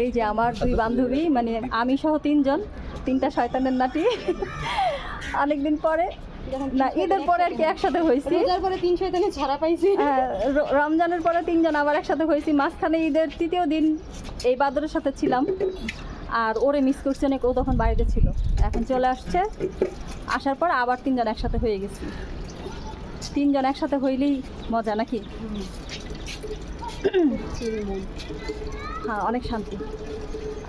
এই যে আমার দুই বান্ধবী, মানে আমি সহ তিনজন, তিনটা শয়তানের নাতি। অনেকদিন পরে না, ঈদের পরে আর কি একসাথে হয়েছি। রোজার পরে 3 শয়তানের ছাড়া পাইছি। হ্যাঁ, রমজানের পরে তিনজন আবার একসাথে হয়েছি। মাঝখানে ঈদের তৃতীয় দিন এই বাদরের সাথে ছিলাম, আর ওরে মিস করছি অনেক, ও তখন বাড়িতে ছিল। এখন চলে আসছে, আসার পর আবার তিনজন একসাথে হয়ে গেছি। তিনজন একসাথে হইলেই মজা নাকি? হ্যাঁ, অনেক শান্তি।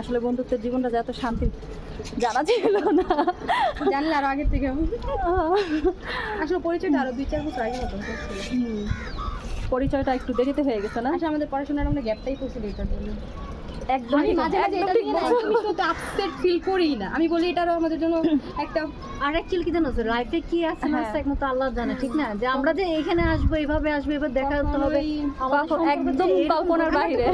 আসলে বন্ধুত্বের জীবনটা যে এত শান্তি জানা ছিল না, জানলে আরো আগের থেকে। আসলে পরিচয়টা আরো 2-4 বছর আগে মতো ছিল। পরিচয়টা একটু দেরিতে হয়ে গেছে না? আসলে আমাদের পড়াশোনার আমরা গ্যাপটাই পড়ছিল এটার জন্য। একদম আমি মাঝে মাঝে এটা নিয়ে না আমি তো আপসেট ফিল করি না। আমি বলি এটারও আমাদের জন্য একটা আর অ্যাকচুয়ালি কি জানো, লাইফে কি আছে না আছে একমাত্র আল্লাহ জানে, ঠিক না? যে আমরা যে এখানে আসবো, এইভাবে আসবো, এবার দেখা করতে হবে, একদম কল্পনার বাইরে।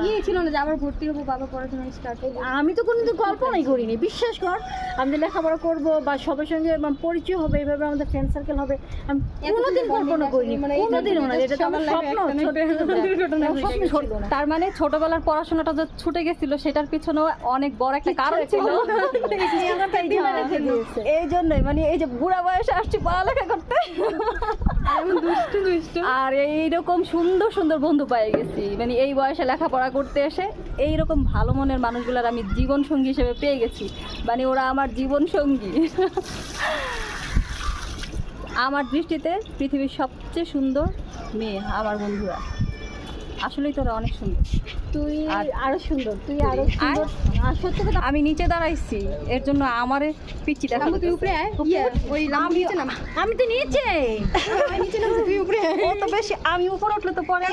ইয়ে ছিল না যে আবার ভর্তি হবো, বাবা পড়াশোনা স্টার্ট করবো। আমি তো কোনোদিন কল্পনাই করিনি, বিশ্বাস কর। আমি যে লেখাপড়া করবো বা সবার সঙ্গে পরিচয় হবে, এইভাবে আমাদের ফ্রেন্ড সার্কেল হবে, আমি কোনোদিন কল্পনা করিনি, কোনোদিনও না। এটা তো আমার স্বপ্ন, তার মানে ছোটবেলার পড়াশোনাটা যে ছুটে গেছিল সেটার পিছনেও অনেক বড় একটা কারণ ছিল। এই জন্যই মানে এই যে বুড়া বয়সে আসছি পড়ালেখা করতে, আর এইরকম সুন্দর সুন্দর বন্ধু পেয়ে গেছি। মানে এই বয়সে লেখাপড়া করতে এসে এইরকম ভালো মনের মানুষগুলোর আমি জীবন সঙ্গী হিসেবে পেয়ে গেছি। মানে ওরা আমার জীবন সঙ্গী। আমার দৃষ্টিতে পৃথিবীর সবচেয়ে সুন্দর মেয়ে আমার বন্ধুরা। আসলেই তোরা অনেক সুন্দর। তুই আরো সুন্দর, তুই আরো সুন্দর। আর সত্যি কথা, আমি নিচে দাঁড়াইছি, এর জন্য আমারে পিচ্ছি দেখা। তুই উপরে আয়, ওই লাম্বু নিচে নাম। আমি তো নিচে নিচে নাম, তুই উপরে আয়। ও তো বেশি, আমি উপরে উঠলে তো পরে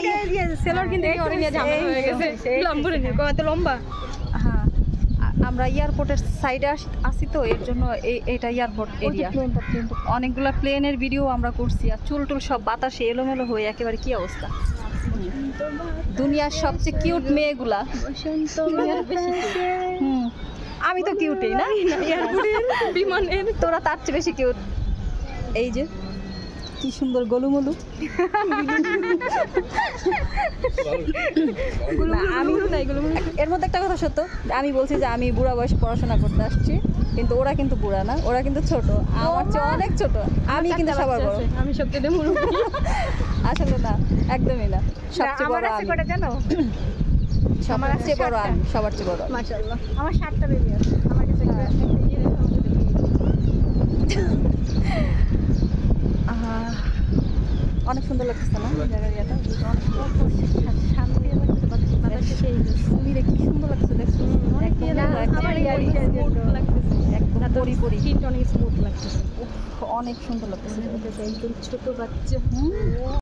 সেলর কিন্তু ওরে নিয়ে ঝামেলা হয়ে গেছে। লাম্বুরে নিয়ে কত লম্বা। হ্যাঁ, আমরা এয়ারপোর্টের সাইডে আসি তো, এর জন্য এটা এয়ারপোর্ট এরিয়া। অনেকগুলো প্লেনের ভিডিও আমরা করছি, আর চুল টুল সব বাতাসে এলোমেলো হয়ে একেবারে কি অবস্থা। দুনিয়ার সবচেয়ে কিউট মেয়েগুলা। আমি তো কিউটই না, এয়ারপোর্টের বিমানের। তোরা তার চেয়ে বেশি কিউট। এই যে কি সুন্দর গোলুমলু। এর মধ্যে একটা কথা সত্য, আমি বলছি যে আমি বুড়া বয়সে পড়াশোনা করতে আসছি, কিন্তু ওরা কিন্তু বুড়া না, ওরা কিন্তু ছোট, আমার চেয়ে অনেক ছোট। আমি কিন্তু সবার বড়। আমি সবচেয়ে মুরব্বি। আসলে না, একদমই না, সবচেয়ে বড় আমি। জানো সবার চেয়ে বড় আমি, সবার চেয়ে বড়। মাশাআল্লাহ, আমার 7টা বেবি আছে আমার কাছে। অনেক সুন্দর লাগতেছে না জায়গার ইয়েটা, শান্তি লাগতেছে। সেই সুমিরে কি সুন্দর লাগছে, দেখছো? অনেক সুন্দর লাগতেছে, একদম ছোট বাচ্চা।